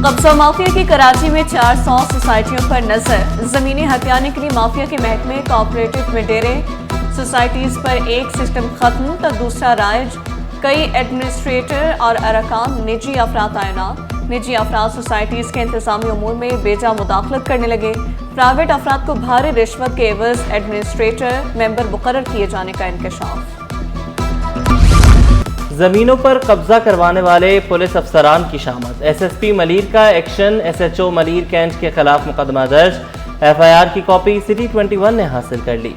कब्जा माफिया की कराची में 400 सोसाइटियों पर नजर। जमीनें हथियाने के लिए माफिया के महकमे कोऑपरेटिव में डेरे। सोसाइटीज पर एक सिस्टम खत्म तो दूसरा राइज। कई एडमिनिस्ट्रेटर और अरकान निजी अफराद तैनात। निजी अफराद सोसाइटीज के इंतजामी उमूर में बेजा मुदाखलत करने लगे। प्राइवेट अफराद को भारी रिश्वत के एवज एडमिनिस्ट्रेटर मेंबर मुकर्रर किए जाने का इंकशाफ। जमीनों पर कब्जा करवाने वाले पुलिस अफसरान की शामत। एसएसपी मलीर का एक्शन। एसएचओ मलीर कैंट के खिलाफ मुकदमा दर्ज। एफआईआर की कॉपी सिटी 21 ने हासिल कर ली।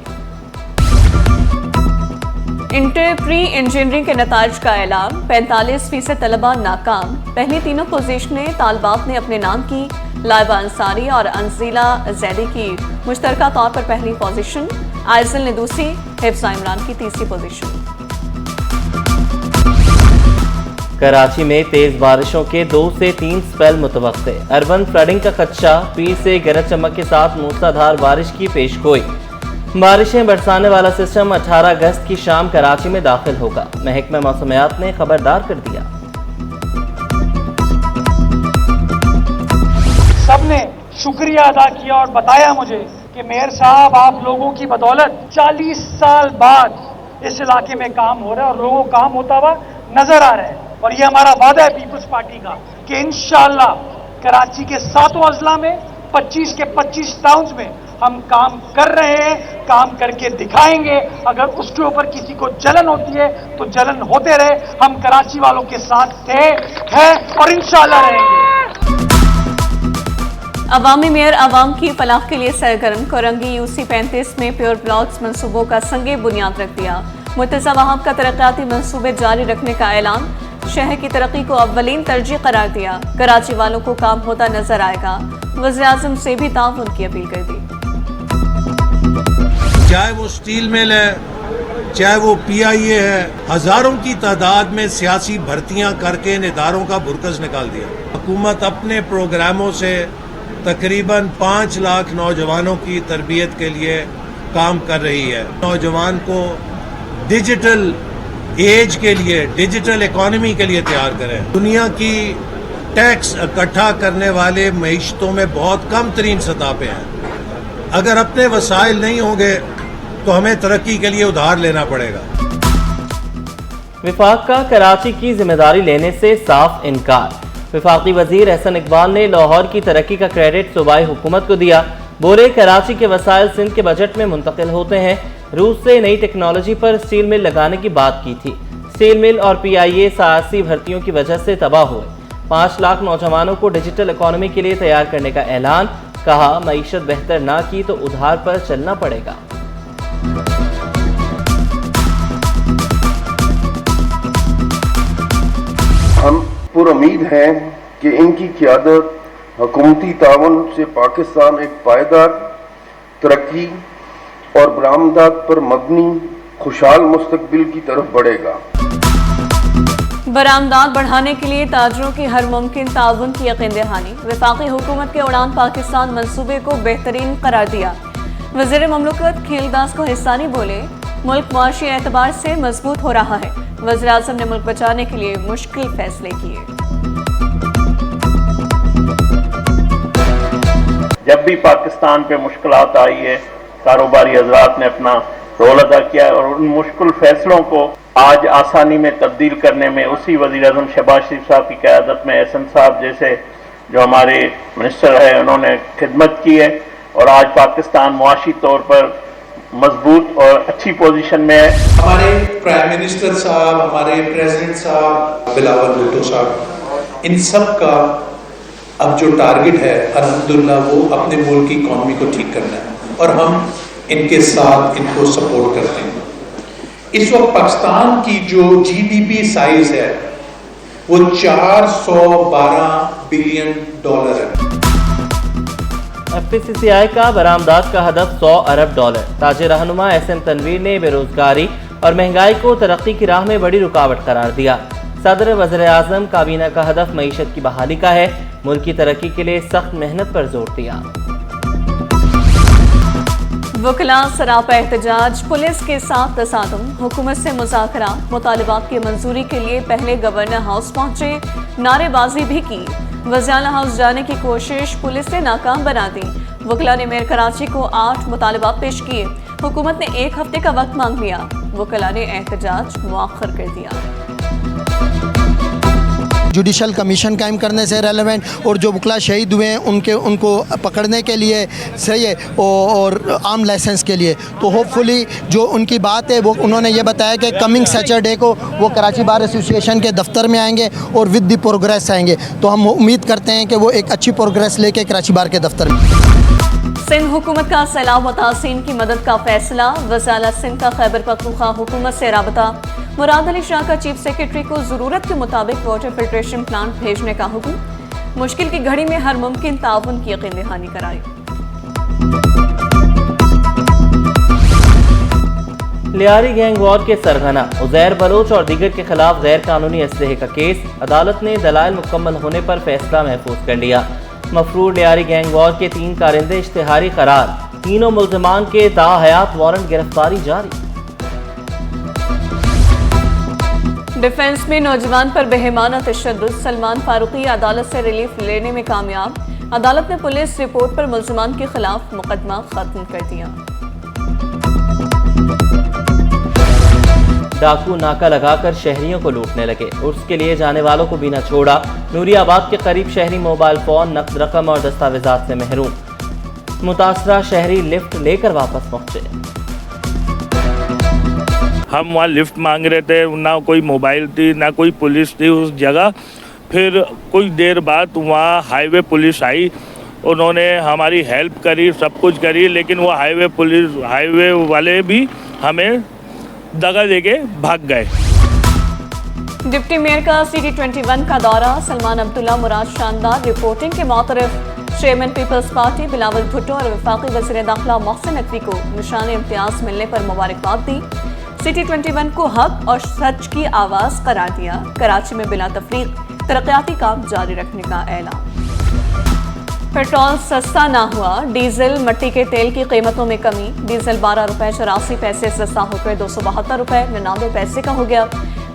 इंटर प्री इंजीनियरिंग के नताइज का ऐलान। 45% तलबा नाकाम। पहली तीनों पोजीशनें तालबात ने अपने नाम की। लाइबा अंसारी और अंजीला जैदी की मुश्तरका तौर पर पहली पोजीशन। आइजल ने दूसरी, हिफ्जा इमरान की तीसरी पोजीशन। कराची में तेज बारिशों के 2 से 3 स्पेल मुतवक्के। अर्बन फ्लडिंग का खदशा। पीर से गरज चमक के साथ मूसलाधार बारिश की पेशगोई। बारिशें बरसाने वाला सिस्टम 18 अगस्त की शाम कराची में दाखिल होगा। महकमा मौसमियात ने खबरदार कर दिया। सबने शुक्रिया अदा किया और बताया मुझे कि मेयर साहब आप लोगों की बदौलत 40 साल बाद इस इलाके में काम हो रहा है और लोगों को काम होता हुआ नजर आ रहा है। और ये हमारा वादा है पीपल्स पार्टी का कि इंशाअल्लाह कराची के 7 अजला में 25 के 25 टाउन्स में हम काम कर रहे हैं, काम करके दिखाएंगे। अगर उसके ऊपर किसी को जलन होती है तो जलन होते रहे। हम कराची वालों के साथ थे, हैं और इंशाअल्लाह रहेंगे। अवामी मेयर अवाम की फलाह के लिए सरगर्म। कोरंगी यूसी 35 में प्योर ब्लॉक्स मंसूबों का संगे बुनियाद रख दिया। मुर्तजा वहाब का तरक्याती मंसूबे जारी रखने का ऐलान। शहर की तरक्की को अव्वलीन तरजीह करार दिया। कराची वालों को काम होता नजर आएगा। वज़ीर आज़म से भी ताउन की अपील कर दी। चाहे वो स्टील मिल है, चाहे वो PIA है, हजारों की तादाद में सियासी भर्तियां करके इन इदारों का बुरकस निकाल दिया। हुकूमत अपने प्रोग्रामों से तकरीबन 5 लाख नौजवानों की तरबियत के लिए काम कर रही है। नौजवान को डिजिटल एज के लिए, डिजिटल इकोनॉमी के लिए तैयार करें। दुनिया की टैक्स इकट्ठा करने वाले मईशतों में बहुत कम तरीन सतह पे हैं। अगर अपने वसाइल नहीं होंगे तो हमें तरक्की के लिए उधार लेना पड़ेगा। विफाक का कराची की जिम्मेदारी लेने से साफ इनकार। विफाकी वजीर एहसन इकबाल ने लाहौर की तरक्की का क्रेडिट सूबाई हुकूमत को दिया। बोले कराची के वसाइल सिंध के बजट में मुंतकिल होते हैं। रूस से नई टेक्नोलॉजी पर स्टील मिल लगाने की बात की थी। स्टील मिल और PIA सियासी भर्तियों की वजह से तबाह हुए। 5 लाख नौजवानों को डिजिटल इकोनॉमी के लिए तैयार करने का ऐलान। कहा मईशत बेहतर ना की तो उधार पर चलना पड़ेगा। हम पुरुमीद हैं कि इनकी क़यादत हुकूमती ताउन से पाकिस्तान एक पायदार तरक्की और बरामदात पर मबनी खुशहाल मुस्तकबिल की तरफ बढ़ेगा। बरामदात बढ़ाने के लिए ताजरों की हर मुमकिन ताउन की यकीन दहानी। वफाकी हुकूमत के उड़ान पाकिस्तान मंसूबे को बेहतरीन करार दिया। वज़ीर ममलकत खीलदास को हिस्सानी बोले मुल्क मुआशी एतबार से मजबूत हो रहा है। वज़ीर आज़म ने मुल्क बचाने के लिए मुश्किल फैसले किए। जब भी पाकिस्तान पे मुश्किलात आई है, कारोबारी हजरात ने अपना रोल अदा किया है और उन मुश्किल फैसलों को आज आसानी में तब्दील करने में उसी वज़ीर आज़म शहबाज शरीफ साहब की क़यादत में एहसन साहब जैसे जो हमारे मिनिस्टर है उन्होंने खिदमत की है और आज पाकिस्तान मुआशी तौर पर मजबूत और अच्छी पोजीशन में है। हमारे प्राइम मिनिस्टर साहब, हमारे प्रेसिडेंट साहब बिलावल भुट्टो साहब, इन सब का अब जो टारगेट है अल्हम्दुलिल्लाह वो अपने मुल्क की इकॉनमी को ठीक करना है और हम इनके साथ इनको सपोर्ट करते हैं। इस वक्त पाकिस्तान की जो GDP साइज है वो $412 बिलियन है। FPCCI का बरामदात का हदफ $100 अरब। ताजे रहनुमा SM तनवीर ने बेरोजगारी और महंगाई को तरक्की की राह में बड़ी रुकावट करार दिया। सदर वज़ीर आज़म काबीना का हदफ मईशत की बहाली का है। मुल्क की तरक्की के लिए सख्त मेहनत पर जोर दिया। वकला सरापा एहतजाज। पुलिस के साथ तसादुम। हुकूमत से मुज़ाकरा। मुतालिबात की मंजूरी के लिए पहले गवर्नर हाउस पहुंचे। नारेबाजी भी की। वज़ाला हाउस जाने की कोशिश पुलिस ने नाकाम बना दी। वकला ने मेयर कराची को 8 मुतालबात पेश किए। हुकूमत ने 1 हफ्ते का वक्त मांग लिया। वकला ने एहतजाज मुअख्खर कर दिया। जुडिशल कमीशन कायम करने से रेलेवेंट, और जो वकला शहीद हुए हैं उनको पकड़ने के लिए सही है, और आम लाइसेंस के लिए। तो होपफुली जो उनकी बात है वो उन्होंने ये बताया कि कमिंग सैटरडे को वो कराची बार एसोसिएशन के दफ्तर में आएंगे और विद द प्रोग्रेस आएंगे। तो हम उम्मीद करते हैं कि वो एक अच्छी प्रोग्रेस लेके कराची बार के दफ्तर में। सिंध हुकूमत का सैलाब मुतासिरीन की मदद का फैसला। वज़ाला सिंध का खैबर पख्तूनख्वा हुकूमत से राबता। मुराद अली शाह का चीफ सेक्रेटरी को ज़रूरत के मुताबिक वाटर फिल्ट्रेशन प्लांट भेजने का हुक्म। मुश्किल की घड़ी में हर मुमकिन ताउन की यकीन दहानी कराई। लियारी गैंग वॉर के सरगना उज़ैर बलोच और दीगर के खिलाफ गैर कानूनी असलहे का केस। अदालत ने दलाइल मुकम्मल होने पर फैसला महफूज कर लिया। मफरूर लियारी गैंग वॉर के 3 कारिंदे इश्तिहारी करार। तीनों मुल्ज़िमान के ताहयात वारंट गिरफ्तारी जारी। डिफेंस में नौजवान पर बेहमाना तशद्दुद। सलमान फारूकी अदालत से रिलीफ लेने में कामयाब। अदालत ने पुलिस रिपोर्ट पर मुल्ज़िमान के खिलाफ मुकदमा खत्म कर दिया। डाकू नाका लगाकर शहरियों को लूटने लगे। उर्स के लिए जाने वालों को भी न छोड़ा। नूरियाबाद के करीब शहरी मोबाइल फोन, नकद रकम और दस्तावेजात से महरूम। मुतासरा शहरी लिफ्ट लेकर वापस पहुंचे। हम वहाँ लिफ्ट मांग रहे थे, ना कोई मोबाइल थी ना कोई पुलिस थी उस जगह। फिर कुछ देर बाद वहाँ हाईवे पुलिस आई, उन्होंने हमारी हेल्प करी, सब कुछ करी, लेकिन वो हाईवे वाले भी हमें दगा देके भाग गए। डिप्टी मेयर का CT21 का दौरा। सलमान अब्दुल्ला मुराद शानदार रिपोर्टिंग के मुतरफ चेयरमैन पीपल्स पार्टी बिलावल भुट्टो और वफाकी वज़ीर दाखिला मोहसिन नकवी को निशान इम्तियाज मिलने पर मुबारकबाद दी। CT21 को हक और सच की आवाज़ करार दिया। कराची में बिला तफरीक तरक्याती काम जारी रखने का ऐलान। पेट्रोल सस्ता ना हुआ। डीजल मट्टी के तेल की कीमतों में कमी। डीजल 12 रुपये 84 पैसे सस्ता होकर 272 रुपये 99 पैसे का हो गया।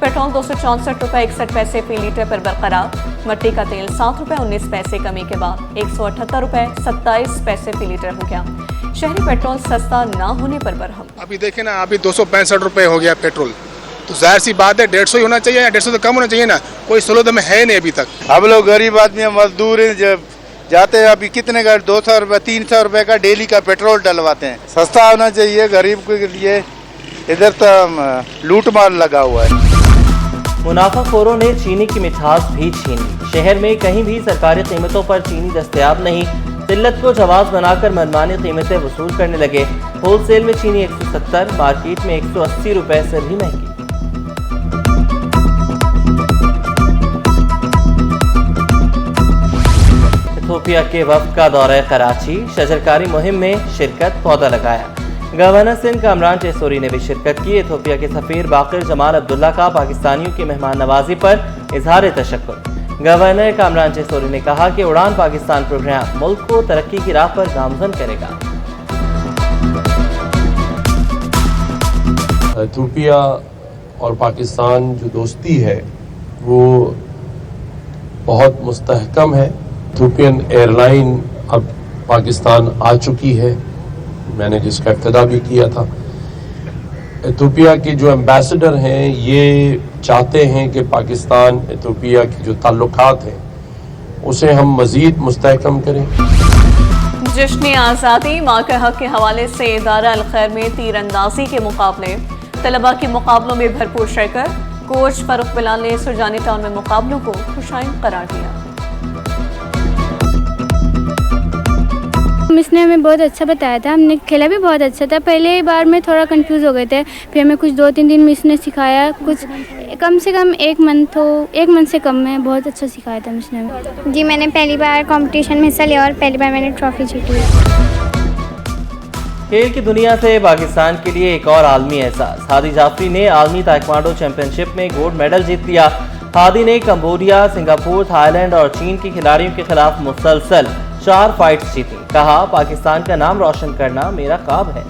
पेट्रोल 264 रुपये 61 पैसे फी लीटर पर बरकरार। मट्टी का तेल 7 रुपये 19 पैसे कमी के बाद 178 रुपये 27 पैसे फी लीटर हो गया। शहरी पेट्रोल सस्ता ना होने पर बरहम। अभी देखें ना, अभी 265 रुपये हो गया पेट्रोल, तो जाहिर सी बात है 150 ही होना चाहिए या 150 से कम होना चाहिए ना। कोई सहूलत में है नहीं अभी तक। हम लोग गरीब आदमी मजदूर हैं, जब जाते हैं अभी कितने का 200 रुपये 300 रुपये का डेली का पेट्रोल डलवाते हैं। सस्ता होना चाहिए गरीब के लिए। इधर तो लूट मार लगा हुआ है। मुनाफाखोरों ने चीनी की मिठास भी छीनी। शहर में कहीं भी सरकारी कीमतों पर चीनी दस्तयाब नहीं। किल्लत को जवाब बनाकर मनमानी कीमतें वसूल करने लगे। होलसेल में चीनी 170, मार्केट में 180 रुपये से भी महंगी। इथियोपिया के वफ्द का दौरा कराची। शजरकारी मुहिम में शिरकत, पौधा लगाया। गवर्नर सिंध कामरान चेसोरी ने भी शिरकत की। इथियोपिया के सफीर बाकिर जमाल अब्दुल्ला का पाकिस्तानियों की मेहमान नवाजी पर इजहार तशक्कुर। गवर्नर कामरान चेसोरी ने कहा कि उड़ान पाकिस्तान प्रोग्राम मुल्क को तरक्की की राह पर गामजन करेगा। इथियोपिया और पाकिस्तान जो दोस्ती है वो बहुत मुस्तहकम है। इथियोपियन एयरलाइन अब पाकिस्तान आ चुकी है, मैंने जिसका इब्तिदा भी किया था। इथियोपिया के जो एम्बेसडर हैं ये चाहते हैं कि पाकिस्तान इथियोपिया के जो ताल्लुकात हैं उसे हम मज़ीद मुस्तहकम करें। जश्न आज़ादी माँ के हक के हवाले से इदारा अल-खैर में तीरंदाजी के मुकाबले। तलबा के मुकाबलों में भरपूर शिरकत। कोच फरूख बिलाल ने सुरजानी टाउन में मुकाबलों को खुशाइन करार दिया। मिस ने हमें बहुत अच्छा बताया था, हमने खेला भी बहुत अच्छा था। पहले बार में थोड़ा कंफ्यूज हो गए थे, फिर हमें कुछ 2-3 दिन मिस ने सिखाया। कुछ कम से कम 1 मंथ से कम में बहुत अच्छा सिखाया था मिस ने। जी मैंने पहली बार कंपटीशन में हिस्सा लिया और पहली बार मैंने ट्रॉफी जीती। खेल की दुनिया से पाकिस्तान के लिए एक और आलमी एहसास। हादी जाफरी ने आलमी ताइक्वांडो चैंपियनशिप में गोल्ड मेडल जीत लिया। हादी ने कंबोडिया, सिंगापुर, थाईलैंड और चीन के खिलाड़ियों के खिलाफ मुसलसल 4 फाइट्स जीती। कहा, पाकिस्तान का नाम रोशन करना मेरा ख्वाब है।